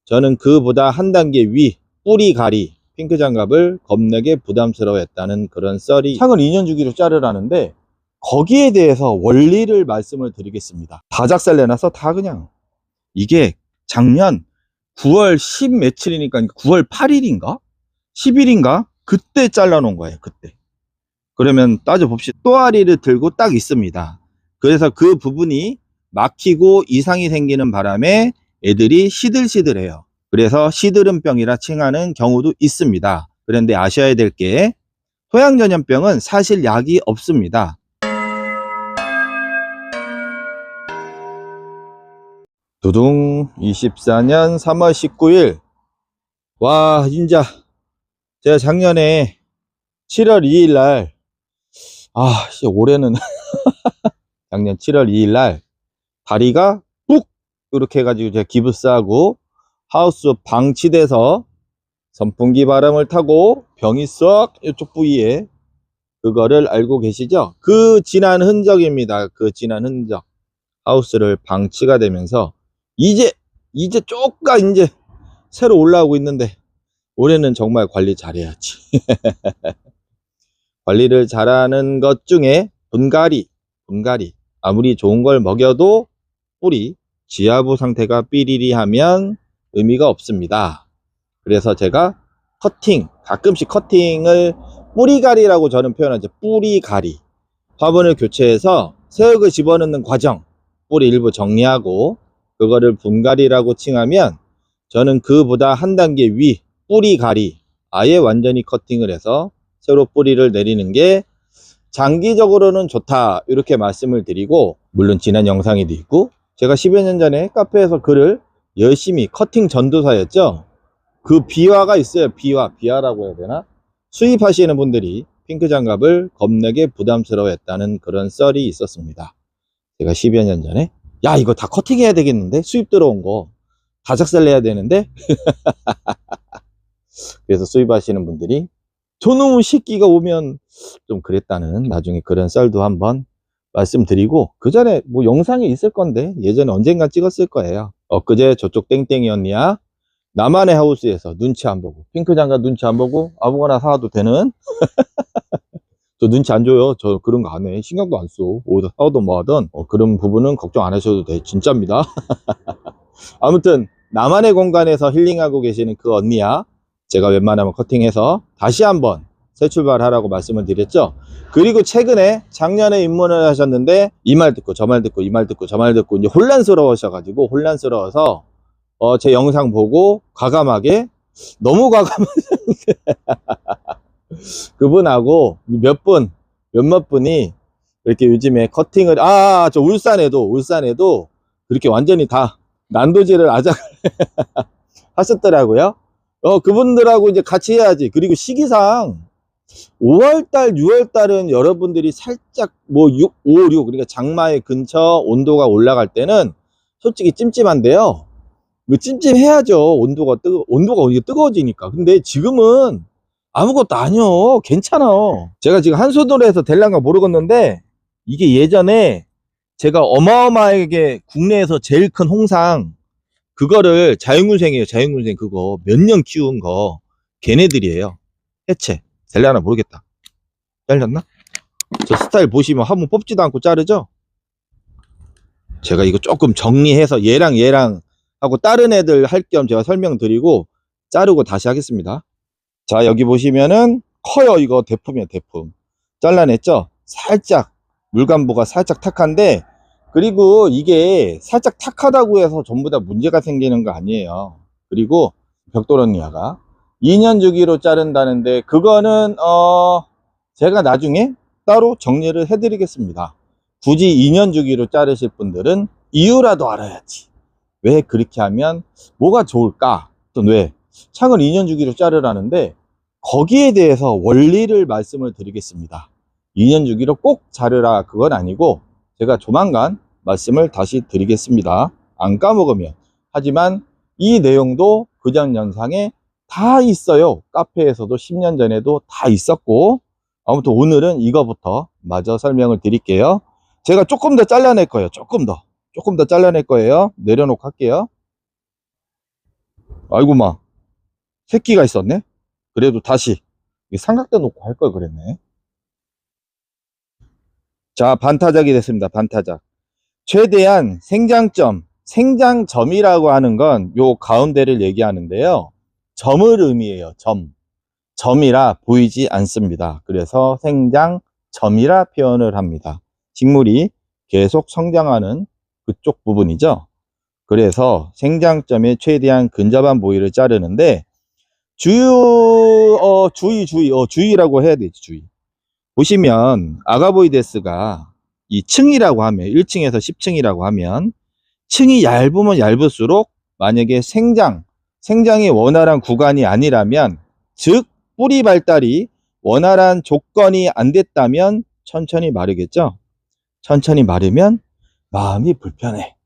저는 그보다 한 단계 위 뿌리 가리 핑크 장갑을 겁나게 부담스러워했다는 그런 썰이, 창을 2년 주기로 자르라는데 거기에 대해서 원리를 말씀을 드리겠습니다. 다 작살 내놔서 다 그냥, 이게 작년 9월 10 며칠이니까 9월 8일인가 10일인가 그때 잘라 놓은 거예요. 그때. 그러면 따져봅시다. 또아리를 들고 딱 있습니다. 그래서 그 부분이 막히고 이상이 생기는 바람에 애들이 시들시들해요. 그래서 시드름병이라 칭하는 경우도 있습니다. 그런데 아셔야 될 게 토양전염병은 사실 약이 없습니다. 두둥 24년 3월 19일. 와, 진짜 제가 작년에 7월 2일 날, 올해는 작년 7월 2일 날 다리가 뚝 이렇게 해가지고 제가 기부스하고 하우스 방치돼서 선풍기 바람을 타고 병이 쏙 이쪽 부위에, 그거를 알고 계시죠? 그 지난 흔적입니다. 그 지난 흔적. 하우스를 방치가 되면서 이제 쪼까 이제 새로 올라오고 있는데, 올해는 정말 관리 잘해야지. 관리를 잘하는 것 중에 분갈이. 아무리 좋은 걸 먹여도 뿌리 지하부 상태가 삐리리하면 의미가 없습니다. 그래서 제가 가끔씩 커팅을 뿌리가리라고 저는 표현하죠. 뿌리가리. 화분을 교체해서 새흙을 집어넣는 과정, 뿌리 일부 정리하고 그거를 분갈이라고 칭하면, 저는 그보다 한 단계 위 뿌리가리, 아예 완전히 커팅을 해서 새로 뿌리를 내리는 게 장기적으로는 좋다, 이렇게 말씀을 드리고, 물론 지난 영상에도 있고, 제가 10여 년 전에 카페에서 글을 열심히, 커팅 전도사였죠. 그 비화가 있어요. 비화라고 해야 되나? 수입하시는 분들이 핑크 장갑을 겁나게 부담스러워했다는 그런 썰이 있었습니다. 제가 10여 년 전에, 야, 이거 다 커팅해야 되겠는데? 수입 들어온 거 다 작살내야 되는데? 그래서 수입하시는 분들이 저놈의 새끼가 오면 좀 그랬다는, 나중에 그런 썰도 한번 말씀드리고, 그 전에 뭐 영상이 있을 건데 예전에 언젠가 찍었을 거예요. 엊그제 저쪽 땡땡이었냐, 나만의 하우스에서 눈치 안 보고, 핑크 장갑 눈치 안 보고 아무거나 사와도 되는, 저 눈치 안 줘요. 저 그런 거 안 해. 신경도 안 써. 어디서 사오든 뭐 하든 그런 부분은 걱정 안 하셔도 돼. 진짜입니다. 아무튼 나만의 공간에서 힐링하고 계시는 그 언니야, 제가 웬만하면 커팅해서 다시 한번 새 출발하라고 말씀을 드렸죠. 그리고 최근에 작년에 입문을 하셨는데 이 말 듣고 저 말 듣고 이 말 듣고 저 말 듣고 이제 혼란스러워서 제 영상 보고 과감하게, 너무 과감하게 그분하고 몇몇 분이 이렇게 요즘에 커팅을, 저 울산에도 그렇게 완전히 다 난도질을 아작 하셨더라고요. 그분들하고 이제 같이 해야지. 그리고 시기상 5월달, 6월달은 여러분들이 살짝 뭐 5, 6, 그러니까 장마의 근처 온도가 올라갈 때는 솔직히 찜찜한데요. 찜찜해야죠. 온도가 뜨거워지니까. 근데 지금은 아무것도 아니요. 괜찮아. 제가 지금 한소돌에서 될란가 모르겠는데, 이게 예전에 제가 어마어마하게 국내에서 제일 큰 홍상, 그거를 자연군생이에요. 자연군생 그거 몇 년 키운 거, 걔네들이에요. 해체. 될라나 모르겠다. 잘렸나? 저 스타일 보시면 한번 뽑지도 않고 자르죠? 제가 이거 조금 정리해서 얘랑 하고 다른 애들 할 겸 제가 설명드리고 자르고 다시 하겠습니다. 자, 여기 보시면은 커요. 이거 대품이에요. 대품. 잘라냈죠? 살짝 물감부가 살짝 탁한데, 그리고 이게 살짝 탁하다고 해서 전부 다 문제가 생기는 거 아니에요. 그리고 벽돌언니아가 2년 주기로 자른다는데, 그거는 제가 나중에 따로 정리를 해 드리겠습니다. 굳이 2년 주기로 자르실 분들은 이유라도 알아야지. 왜 그렇게 하면 뭐가 좋을까? 또 왜 창을 2년 주기로 자르라는데, 거기에 대해서 원리를 말씀을 드리겠습니다. 2년 주기로 꼭 자르라 그건 아니고, 제가 조만간 말씀을 다시 드리겠습니다. 안 까먹으면. 하지만 이 내용도 그전 영상에 다 있어요. 카페에서도 10년 전에도 다 있었고, 아무튼 오늘은 이거부터 마저 설명을 드릴게요. 제가 조금 더 잘라낼 거예요. 조금 더 잘라낼 거예요. 내려놓고 할게요. 아이고, 마. 새끼가 있었네? 그래도 다시 삼각대 놓고 할 걸 그랬네. 자, 반타작이 됐습니다. 반타작. 최대한 생장점이라고 하는 건 요 가운데를 얘기하는데요. 점을 의미해요. 점이라 보이지 않습니다. 그래서 생장점이라 표현을 합니다. 식물이 계속 성장하는 그쪽 부분이죠. 그래서 생장점에 최대한 근접한 부위를 자르는데 주의라고 해야 되지, 주의. 보시면 아가보이데스가 이 층이라고 하면 1층에서 10층이라고 하면 층이 얇으면 얇을수록 만약에 생장이 원활한 구간이 아니라면, 즉 뿌리 발달이 원활한 조건이 안 됐다면 천천히 마르겠죠. 천천히 마르면 마음이 불편해.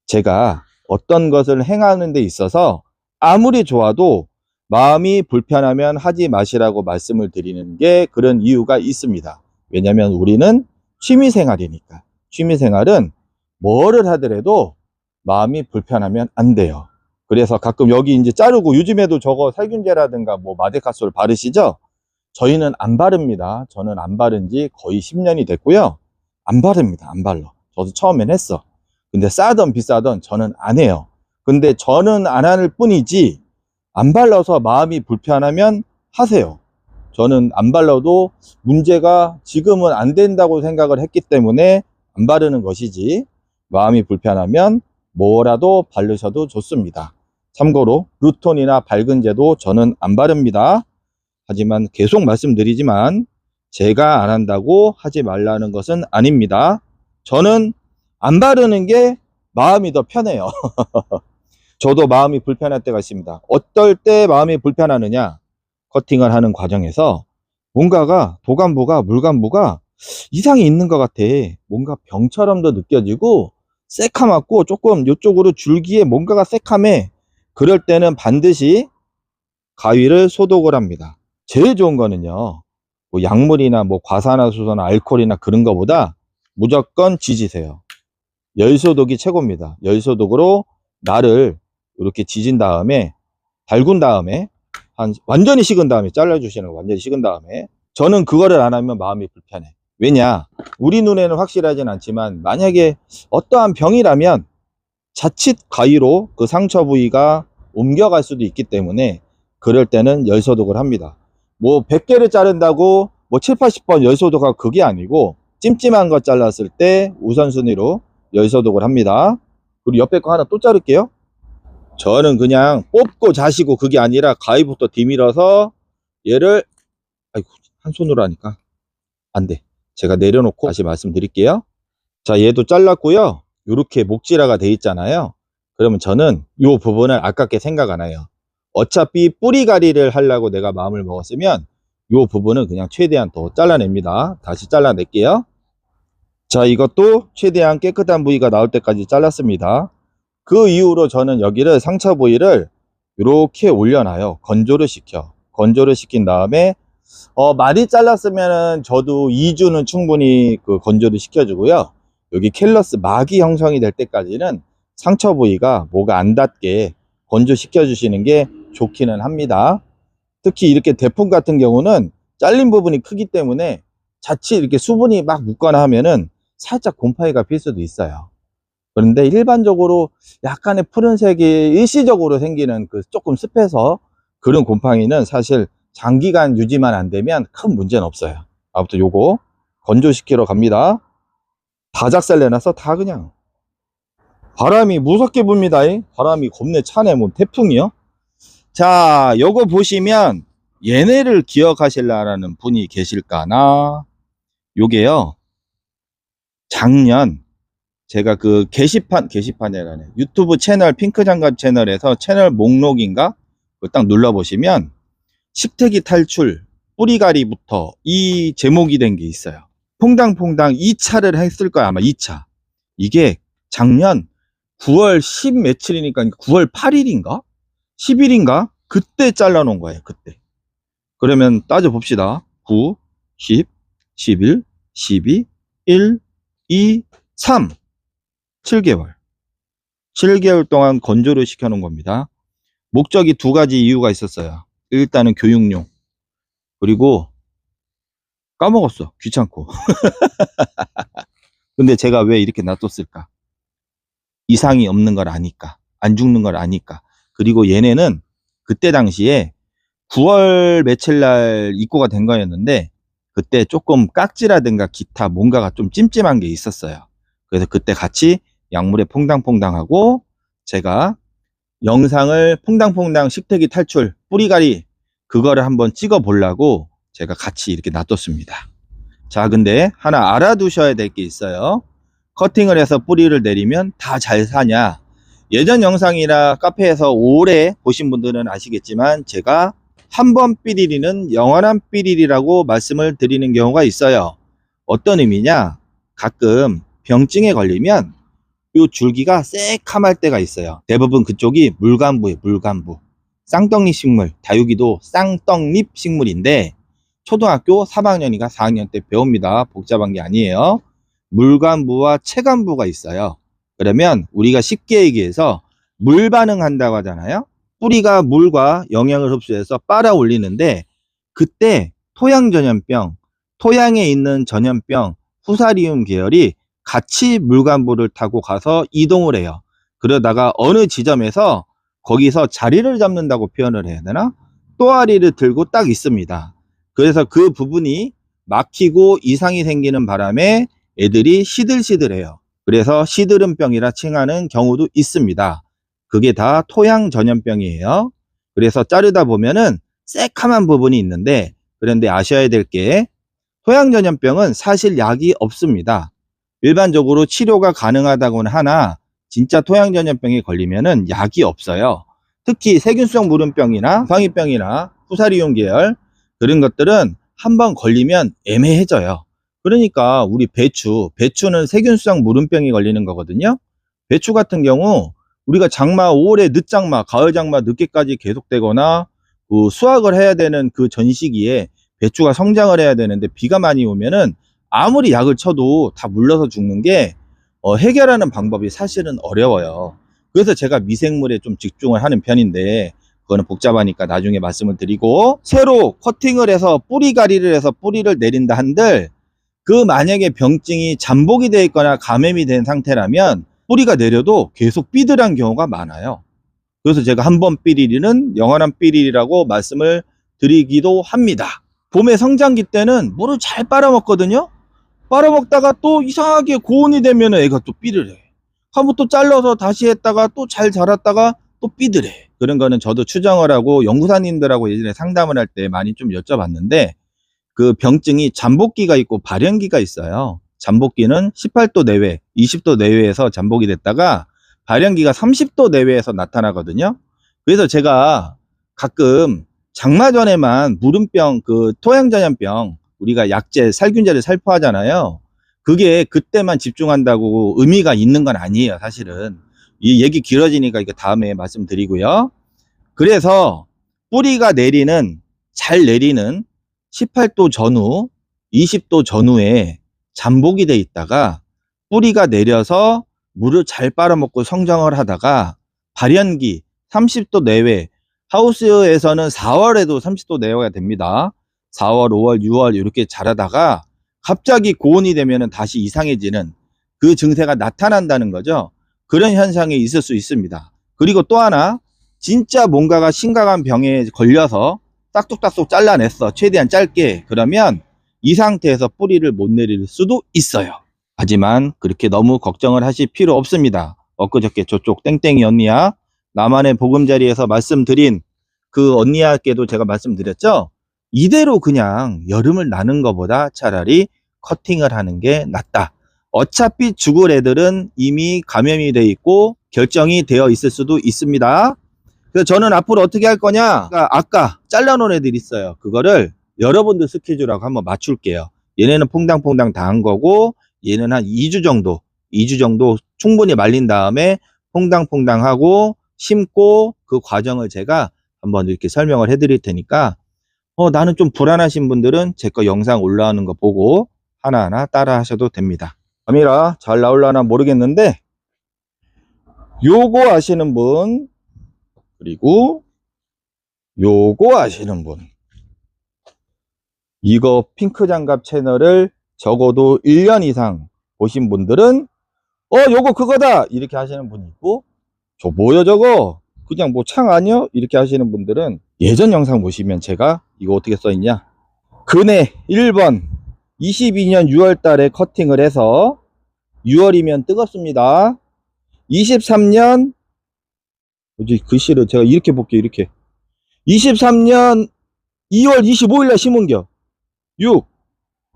제가 어떤 것을 행하는 데 있어서 아무리 좋아도 마음이 불편하면 하지 마시라고 말씀을 드리는 게 그런 이유가 있습니다. 왜냐하면 우리는 취미생활이니까. 취미생활은 뭐를 하더라도 마음이 불편하면 안 돼요. 그래서 가끔 여기 이제 자르고, 요즘에도 저거 살균제라든가 뭐 마데카솔 바르시죠? 저희는 안 바릅니다. 저는 안 바른 지 거의 10년이 됐고요. 안 바릅니다. 안 발라. 저도 처음엔 했어. 근데 싸던 비싸던 저는 안 해요. 근데 저는 안 할 뿐이지, 안 발라서 마음이 불편하면 하세요. 저는 안 발라도 문제가 지금은 안 된다고 생각을 했기 때문에 안 바르는 것이지, 마음이 불편하면 뭐라도 바르셔도 좋습니다. 참고로 루톤이나 밝은제도 저는 안 바릅니다. 하지만 계속 말씀드리지만 제가 안 한다고 하지 말라는 것은 아닙니다. 저는 안 바르는 게 마음이 더 편해요. 저도 마음이 불편할 때가 있습니다. 어떨 때 마음이 불편하느냐? 커팅을 하는 과정에서 뭔가가 물감부가 이상이 있는 것 같아. 뭔가 병처럼도 느껴지고 새카맣고 조금 이쪽으로 줄기에 뭔가가 새카매. 그럴 때는 반드시 가위를 소독을 합니다. 제일 좋은 거는요, 뭐 약물이나 뭐 과산화수소나 알코올이나 그런 거보다 무조건 지지세요. 열소독이 최고입니다. 열소독으로 날을 이렇게 지진 다음에, 달군 다음에, 완전히 식은 다음에 잘라주시는 거. 완전히 식은 다음에. 저는 그거를 안 하면 마음이 불편해. 왜냐, 우리 눈에는 확실하진 않지만 만약에 어떠한 병이라면 자칫 가위로 그 상처 부위가 옮겨갈 수도 있기 때문에 그럴 때는 열소독을 합니다. 뭐 100개를 자른다고 뭐 7, 80번 열소독하고 그게 아니고, 찜찜한 거 잘랐을 때 우선순위로 열소독을 합니다. 그리고 옆에 거 하나 또 자를게요. 저는 그냥 뽑고 자시고 그게 아니라 가위부터 디밀어서 얘를, 아이고, 한 손으로 하니까 안 돼. 제가 내려놓고 다시 말씀드릴게요. 자, 얘도 잘랐고요. 이렇게 목질화가 돼 있잖아요. 그러면 저는 이 부분을 아깝게 생각 안 해요. 어차피 뿌리가리를 하려고 내가 마음을 먹었으면 이 부분은 그냥 최대한 더 잘라냅니다. 다시 잘라낼게요. 자, 이것도 최대한 깨끗한 부위가 나올 때까지 잘랐습니다. 그 이후로 저는 여기를, 상처 부위를 이렇게 올려놔요. 건조를 시킨 다음에 많이 잘랐으면은 저도 2주는 충분히 그 건조를 시켜주고요. 여기 캘러스 막이 형성이 될 때까지는 상처 부위가 뭐가 안 닿게 건조시켜 주시는 게 좋기는 합니다. 특히 이렇게 대풍 같은 경우는 잘린 부분이 크기 때문에 자칫 이렇게 수분이 막 묻거나 하면은 살짝 곰팡이가 필 수도 있어요. 그런데 일반적으로 약간의 푸른색이 일시적으로 생기는 그 조금 습해서 그런 곰팡이는 사실 장기간 유지만 안 되면 큰 문제는 없어요. 아무튼 요거 건조시키러 갑니다. 다 작살내놔서 다 그냥. 바람이 무섭게 붑니다. 바람이 겁내 차네. 뭐 태풍이요. 자, 요거 보시면 얘네를 기억하실라는 분이 계실까나. 요게요, 작년 제가 그 게시판이라네, 유튜브 채널 핑크장갑 채널에서 채널 목록인가 그걸 딱 눌러보시면 식태기 탈출 뿌리가리부터 이 제목이 된 게 있어요. 퐁당퐁당 2차를 했을 거야, 아마 2차. 이게 작년 9월 10 며칠이니까 9월 8일인가 10일인가 그때 잘라 놓은 거예요. 그때. 그러면 따져 봅시다. 9, 10, 11, 12, 1, 2, 3. 7개월 동안 건조를 시켜 놓은 겁니다. 목적이 두 가지 이유가 있었어요. 일단은 교육용, 그리고 까먹었어. 귀찮고. 근데 제가 왜 이렇게 놔뒀을까? 이상이 없는 걸 아니까, 안 죽는 걸 아니까. 그리고 얘네는 그때 당시에 9월 며칠 날 입고가 된 거였는데, 그때 조금 깍지라든가 기타 뭔가가 좀 찜찜한 게 있었어요. 그래서 그때 같이 약물에 퐁당퐁당하고, 제가 영상을 퐁당퐁당 식태기 탈출 뿌리가리 그거를 한번 찍어 보려고 제가 같이 이렇게 놔뒀습니다. 자, 근데 하나 알아두셔야 될 게 있어요. 커팅을 해서 뿌리를 내리면 다 잘 사냐? 예전 영상이나 카페에서 오래 보신 분들은 아시겠지만, 제가 한 번 삐리리는 영원한 삐리리라고 말씀을 드리는 경우가 있어요. 어떤 의미냐? 가끔 병증에 걸리면 이 줄기가 새카말 때가 있어요. 대부분 그쪽이 물간부예요. 물간부. 쌍떡잎 식물, 다육이도 쌍떡잎 식물인데 초등학교 3학년이가 4학년 때 배웁니다. 복잡한 게 아니에요. 물간부와 체간부가 있어요. 그러면 우리가 쉽게 얘기해서 물 반응한다고 하잖아요. 뿌리가 물과 영양을 흡수해서 빨아 올리는데, 그때 토양전염병, 토양에 있는 전염병, 후사리움 계열이 같이 물간부를 타고 가서 이동을 해요. 그러다가 어느 지점에서 거기서 자리를 잡는다고 표현을 해야 되나? 또아리를 들고 딱 있습니다. 그래서 그 부분이 막히고 이상이 생기는 바람에 애들이 시들시들해요. 그래서 시드름병이라 칭하는 경우도 있습니다. 그게 다 토양 전염병이에요. 그래서 자르다 보면은 새카만 부분이 있는데, 그런데 아셔야 될 게 토양 전염병은 사실 약이 없습니다. 일반적으로 치료가 가능하다고는 하나 진짜 토양 전염병에 걸리면은 약이 없어요. 특히 세균성 물음병이나 광희병이나 후사리움 계열 그런 것들은 한번 걸리면 애매해져요. 그러니까 우리 배추는 세균성 물음병이 걸리는 거거든요. 배추 같은 경우 우리가 장마 5월에 늦장마, 가을장마 늦게까지 계속되거나 수확을 해야 되는 그 전 시기에 배추가 성장을 해야 되는데 비가 많이 오면은 아무리 약을 쳐도 다 물러서 죽는 게 해결하는 방법이 사실은 어려워요. 그래서 제가 미생물에 좀 집중을 하는 편인데, 그거는 복잡하니까 나중에 말씀을 드리고, 새로 커팅을 해서 뿌리가리를 해서 뿌리를 내린다 한들, 그 만약에 병증이 잠복이 되어 있거나 감염이 된 상태라면 뿌리가 내려도 계속 삐들한 경우가 많아요. 그래서 제가 한 번 삐리리는 영원한 삐리리라고 말씀을 드리기도 합니다. 봄에 성장기 때는 물을 잘 빨아먹거든요. 빨아먹다가 또 이상하게 고온이 되면 애가 또 삐들해. 한번 또 잘라서 다시 했다가 또 잘 자랐다가 또 삐들해. 그런 거는 저도 추정을 하고 연구사님들하고 예전에 상담을 할 때 많이 좀 여쭤봤는데, 그 병증이 잠복기가 있고 발현기가 있어요. 잠복기는 18도 내외, 20도 내외에서 잠복이 됐다가 발현기가 30도 내외에서 나타나거든요. 그래서 제가 가끔 장마 전에만 물음병, 그 토양전염병 우리가 약제, 살균제를 살포하잖아요. 그게 그때만 집중한다고 의미가 있는 건 아니에요, 사실은. 이 얘기 길어지니까 이거 다음에 말씀드리고요. 그래서 뿌리가 잘 내리는 18도 전후, 20도 전후에 잠복이 돼 있다가 뿌리가 내려서 물을 잘 빨아먹고 성장을 하다가 발현기 30도 내외, 하우스에서는 4월에도 30도 내외가 됩니다. 4월, 5월, 6월 이렇게 자라다가 갑자기 고온이 되면 다시 이상해지는 그 증세가 나타난다는 거죠. 그런 현상이 있을 수 있습니다. 그리고 또 하나, 진짜 뭔가가 심각한 병에 걸려서 딱둑딱둑 잘라냈어. 최대한 짧게. 그러면 이 상태에서 뿌리를 못 내릴 수도 있어요. 하지만 그렇게 너무 걱정을 하실 필요 없습니다. 엊그저께 저쪽 땡땡이 언니야, 나만의 보금자리에서 말씀드린 그 언니야께도 제가 말씀드렸죠. 이대로 그냥 여름을 나는 것보다 차라리 커팅을 하는 게 낫다. 어차피 죽을 애들은 이미 감염이 돼 있고 결정이 되어 있을 수도 있습니다. 그래서 저는 앞으로 어떻게 할 거냐, 아까 잘라놓은 애들 있어요. 그거를 여러분들 스케줄하고 한번 맞출게요. 얘네는 퐁당퐁당 다 한 거고, 얘는 한 2주 정도 충분히 말린 다음에 퐁당퐁당 하고 심고, 그 과정을 제가 한번 이렇게 설명을 해 드릴 테니까 나는 좀 불안하신 분들은 제 거 영상 올라오는 거 보고 하나하나 따라 하셔도 됩니다. 카메라 잘 나올라나 모르겠는데, 요거 아시는 분, 그리고 요거 아시는 분, 이거 핑크 장갑 채널을 적어도 1년 이상 보신 분들은 요거 그거다 이렇게 하시는 분이 있고, 저 뭐야 저거 그냥 뭐 창 아니야 이렇게 하시는 분들은 예전 영상 보시면 제가 이거 어떻게 써있냐, 근해 1번 22년 6월 달에 커팅을 해서 6월이면 뜨겁습니다. 23년, 뭐지 글씨를 제가 이렇게 볼게요. 이렇게 23년 2월 25일 날 심은겨. 6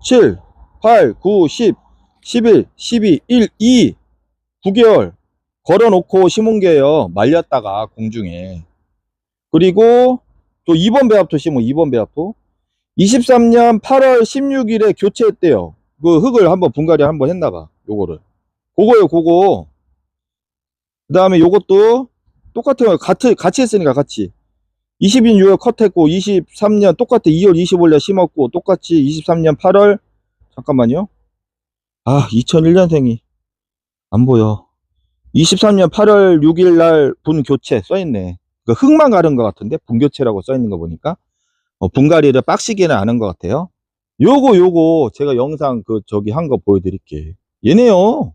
7 8 9 10 11 12 1 2 9개월 걸어놓고 심은겨요. 말렸다가 공중에. 그리고 또 2번 배합토 심은 2번 배합토 23년 8월 16일에 교체했대요. 그 흙을 한번 분갈이 한번 했나봐. 요거를 그거요 그거. 그 다음에 요것도 똑같아요. 같이 했으니까 같이 22년 6월 컷했고 23년 똑같아 2월 25일에 심었고 똑같이 23년 8월, 잠깐만요. 2001년생이 안 보여. 23년 8월 6일 날 분교체 써있네. 그 흙만 가른 것 같은데 분교체라고 써있는 거 보니까 분갈이를 빡시게는 안 한 것 같아요. 요거 제가 영상 저기 한 거 보여드릴게. 얘네요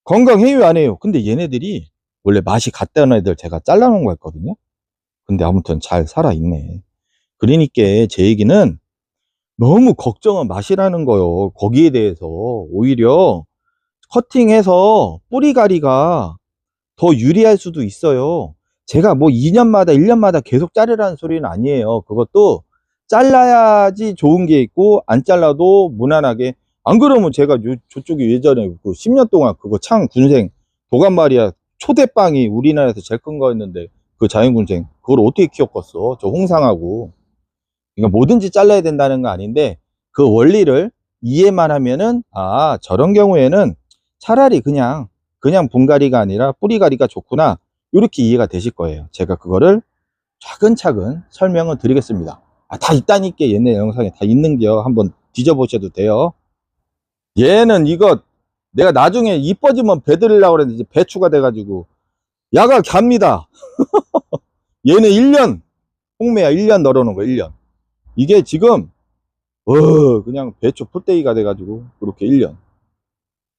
건강해요 안 해요? 근데 얘네들이 원래 맛이 갔다는 애들 제가 잘라놓은 거 했거든요. 근데 아무튼 잘 살아있네. 그러니까 제 얘기는 너무 걱정은 마시라는 거요. 거기에 대해서 오히려 커팅해서 뿌리가리가 더 유리할 수도 있어요. 제가 뭐 2년마다 1년마다 계속 자르라는 소리는 아니에요. 그것도 잘라야지 좋은 게 있고 안 잘라도 무난하게. 안 그러면 제가 저쪽에 예전에 10년 동안 그거 창 군생 도감말이야 초대빵이 우리나라에서 제일 큰 거였는데 그 자연군생 그걸 어떻게 키웠겠어. 저 홍상하고. 그러니까 뭐든지 잘라야 된다는 거 아닌데 그 원리를 이해만 하면은 저런 경우에는 차라리 그냥 분갈이가 아니라 뿌리갈이가 좋구나 이렇게 이해가 되실 거예요. 제가 그거를 차근차근 설명을 드리겠습니다. 다 있다니까 옛날 영상에 다 있는겨. 한번 뒤져보셔도 돼요. 얘는 이거 내가 나중에 이뻐지면 배 들으려고 그랬는데 배 추가돼가지고 야가 갑니다. 얘는 1년 홍매야 1년 널어놓은 거 1년. 이게 지금 그냥 배추 풀떼기가 돼가지고 그렇게 1년.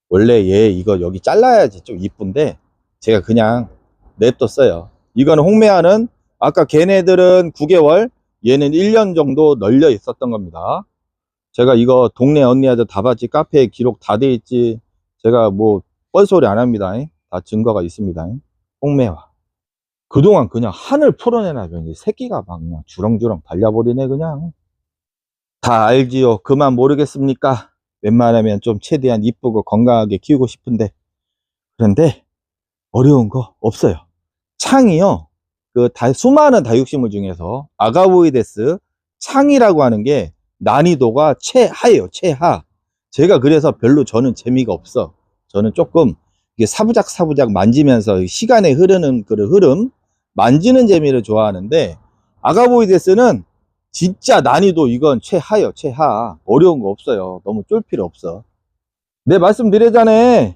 원래 얘 이거 여기 잘라야지 좀 이쁜데 제가 그냥 냅뒀어요. 이거는 홍매화는 아까 걔네들은 9개월 얘는 1년 정도 널려 있었던 겁니다. 제가 이거 동네 언니한테 다 봤지. 카페에 기록 다 돼 있지. 제가 뭐 뻘소리 안 합니다. 다 증거가 있습니다. 홍매화 그동안 그냥 하늘 풀어내놔더니 새끼가 막 그냥 주렁주렁 달려버리네. 그냥 다 알지요. 그만 모르겠습니까? 웬만하면 좀 최대한 이쁘고 건강하게 키우고 싶은데 그런데 어려운 거 없어요. 창이요. 수많은 다육식물 중에서 아가보이데스 창이라고 하는 게 난이도가 최하예요. 최하. 제가 그래서 별로 저는 재미가 없어. 저는 조금 이게 사부작 만지면서 시간에 흐르는 그 흐름 만지는 재미를 좋아하는데 아가보이데스는 진짜 난이도 이건 최하요. 최하. 어려운 거 없어요. 너무 쫄 필요 없어. 내 말씀드리잖아.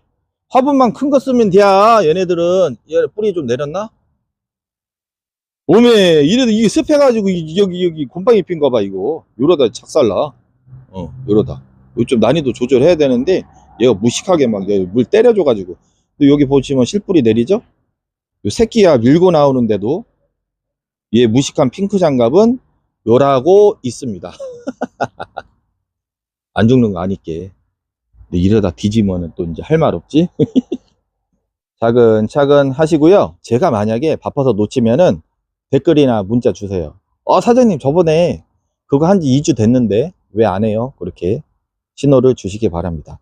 화분만 큰 거 쓰면 돼. 얘네들은 얘 뿌리 좀 내렸나? 오메 이래도 이게 습해가지고 여기 곰팡이 핀 거 봐. 이거 요러다 착살나. 요러다 이거 좀 난이도 조절해야 되는데 얘가 무식하게 막 물 때려줘가지고. 또 여기 보시면 실뿌리 내리죠. 요 새끼야 밀고 나오는데도 얘 무식한 핑크 장갑은 요라고 있습니다. 안 죽는 거 아니께. 근데 이러다 뒤지면은 또 이제 할 말 없지. 차근차근 하시고요. 제가 만약에 바빠서 놓치면은 댓글이나 문자 주세요. 사장님 저번에 그거 한지 2주 됐는데 왜 안 해요? 그렇게 신호를 주시기 바랍니다.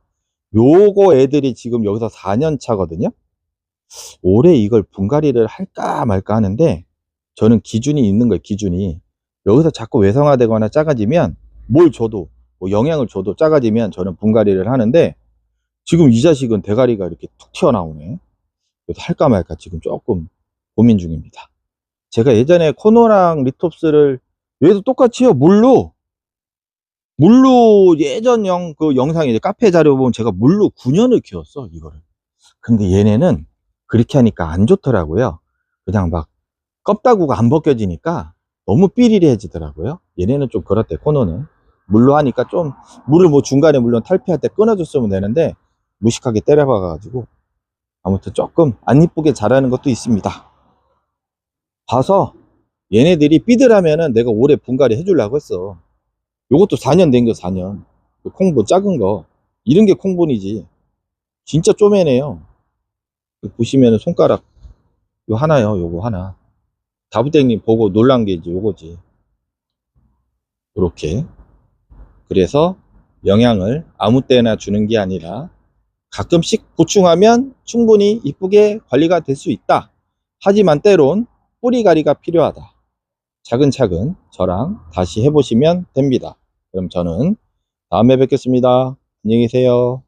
요거 애들이 지금 여기서 4년 차거든요. 올해 이걸 분갈이를 할까 말까 하는데 저는 기준이 있는 거예요. 기준이. 여기서 자꾸 외성화되거나 작아지면 뭘 줘도 뭐 영양을 줘도 작아지면 저는 분갈이를 하는데 지금 이 자식은 대가리가 이렇게 툭 튀어나오네. 그래서 할까 말까 지금 조금 고민 중입니다. 제가 예전에 코노랑 리톱스를 얘도 똑같이요. 물로 예전 영상에 이제 카페 자료 보면 제가 물로 9년을 키웠어 이거를. 근데 얘네는 그렇게 하니까 안 좋더라고요. 그냥 막 껍다구가 안 벗겨지니까 너무 삐리리해지더라고요. 얘네는 좀 그렇대, 코너는. 물로 하니까 좀, 물을 뭐 중간에 물론 탈피할 때 끊어줬으면 되는데, 무식하게 때려박아가지고, 아무튼 조금 안 이쁘게 자라는 것도 있습니다. 봐서, 얘네들이 삐들하면은 내가 올해 분갈이 해주려고 했어. 요것도 4년 된 거, 4년. 콩본 작은 거. 이런 게 콩본이지. 진짜 쪼매네요. 보시면은 손가락, 요 하나요, 요거 하나. 다부땡님 보고 놀란 게 이제 요거지. 요렇게. 그래서 영양을 아무 때나 주는 게 아니라 가끔씩 보충하면 충분히 이쁘게 관리가 될 수 있다. 하지만 때론 뿌리가리가 필요하다. 차근차근 저랑 다시 해보시면 됩니다. 그럼 저는 다음에 뵙겠습니다. 안녕히 계세요.